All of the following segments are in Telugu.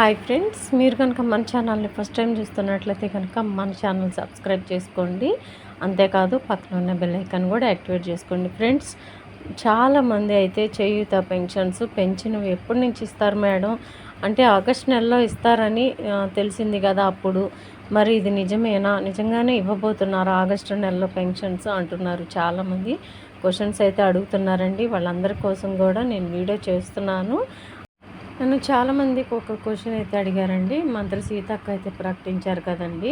హాయ్ ఫ్రెండ్స్, మీరు కనుక మన ఛానల్ని ఫస్ట్ టైం చూస్తున్నట్లయితే కనుక మన ఛానల్ సబ్స్క్రైబ్ చేసుకోండి. అంతేకాదు పక్కన ఉన్న బెల్ ఐకాన్ కూడా యాక్టివేట్ చేసుకోండి. ఫ్రెండ్స్, చాలామంది అయితే చేయూత పెన్షన్స్ పెంచినవి ఎప్పటి నుంచి ఇస్తారు మేడం అంటే ఆగస్ట్ నెలలో ఇస్తారని తెలిసింది కదా. అప్పుడు మరి ఇది నిజమేనా, నిజంగానే ఇవ్వబోతున్నారు ఆగస్టు నెలలో పెన్షన్స్ అంటున్నారు. చాలామంది క్వశ్చన్స్ అయితే అడుగుతున్నారండి. వాళ్ళందరి కోసం కూడా నేను వీడియో చేస్తున్నాను. నన్ను చాలామందికి ఒక క్వశ్చన్ అయితే అడిగారండి. మంత్రి సీతక్క అయితే ప్రకటించారు కదండి,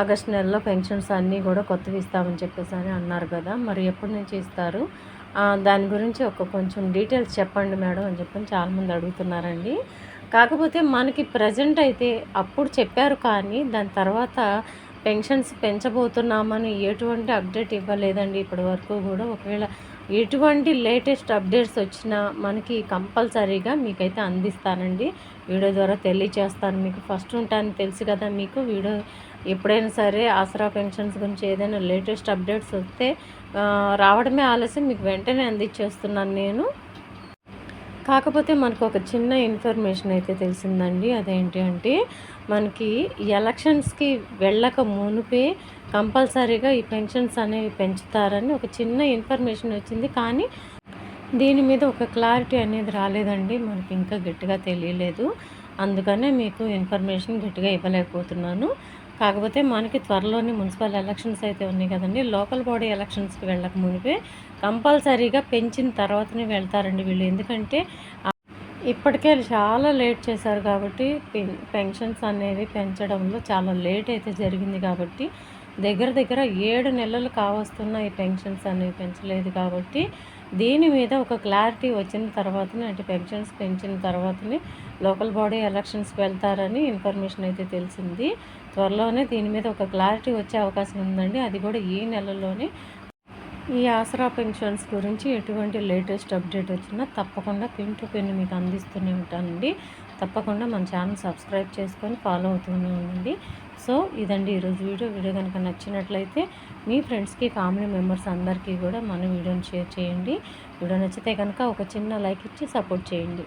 ఆగస్ట్ నెలలో పెన్షన్స్ అన్నీ కూడా కొత్తవి ఇస్తామని చెప్పేసి అని అన్నారు కదా. మరి ఎప్పటి నుంచి ఇస్తారు, దాని గురించి కొంచెం డీటెయిల్స్ చెప్పండి మేడం అని చెప్పని చాలామంది అడుగుతున్నారండి. కాకపోతే మనకి ప్రజెంట్ అయితే అప్పుడు చెప్పారు, కానీ దాని తర్వాత పెన్షన్స్ పెంచబోతున్నామని ఎటువంటి అప్డేట్ ఇవ్వలేదండి ఇప్పటి వరకు కూడా. ఒకవేళ ఎటువంటి లేటెస్ట్ అప్డేట్స్ వచ్చినా మనకి కంపల్సరీగా మీకైతే అందిస్తానండి, వీడియో ద్వారా తెలియచేస్తాను. మీకు ఫస్ట్ ఉంటాను తెలుసు కదా మీకు. వీడియో ఎప్పుడైనా సరే ఆసరా పెన్షన్స్ గురించి ఏదైనా లేటెస్ట్ అప్డేట్స్ వస్తే రావడమే ఆలస్యం, మీకు వెంటనే అందించేస్తున్నాను నేను. కాకపోతే మనకు ఒక చిన్న ఇన్ఫర్మేషన్ అయితే తెలిసిందండి. అదేంటి అంటే, మనకి ఎలక్షన్స్కి వెళ్ళక మునుపే కంపల్సరీగా ఈ పెన్షన్స్ అనేవి పెంచుతారని ఒక చిన్న ఇన్ఫర్మేషన్ వచ్చింది. కానీ దీని మీద ఒక క్లారిటీ అనేది రాలేదండి, మనకి ఇంకా గట్టిగా తెలియలేదు. అందుకనే మీకు ఇన్ఫర్మేషన్ గట్టిగా ఇవ్వలేకపోతున్నాను. కాకపోతే మనకి త్వరలోనే మున్సిపల్ ఎలక్షన్స్ అయితే ఉన్నాయి కదండి. లోకల్ బాడీ ఎలక్షన్స్కి వెళ్ళక మునిపే కంపల్సరీగా పెంచిన తర్వాతనే వెళ్తారండి వీళ్ళు. ఎందుకంటే ఇప్పటికే చాలా లేట్ చేశారు కాబట్టి, పెన్షన్స్ అనేవి పెంచడంలో చాలా లేట్ అయితే జరిగింది కాబట్టి, దగ్గర దగ్గర 7 నెలలు కావస్తున్న ఈ పెన్షన్స్ అనేవి పెంచలేదు కాబట్టి, దీని మీద ఒక క్లారిటీ వచ్చిన తర్వాతనే, అంటే పెన్షన్స్ పెంచిన తర్వాతనే లోకల్ బాడీ ఎలక్షన్స్కి వెళ్తారని ఇన్ఫర్మేషన్ అయితే తెలిసింది. త్వరలోనే దీని మీద ఒక క్లారిటీ వచ్చే అవకాశం ఉందండి, అది కూడా ఈ నెలలోనే. ఈ ఆసరా పెన్షన్స్ గురించి ఎటువంటి లేటెస్ట్ అప్డేట్ వచ్చినా తప్పకుండా పిన్ టు పిన్ మీకు అందిస్తూనే ఉంటానండి. తప్పకుండా మన ఛానల్ సబ్స్క్రైబ్ చేసుకొని ఫాలో అవుతూనే ఉండండి. సో ఇదండి ఈరోజు వీడియో కనుక నచ్చినట్లయితే మీ ఫ్రెండ్స్కి, ఫ్యామిలీ మెంబర్స్ అందరికీ కూడా మన వీడియోని షేర్ చేయండి. వీడియో నచ్చితే కనుక ఒక చిన్న లైక్ ఇచ్చి సపోర్ట్ చేయండి.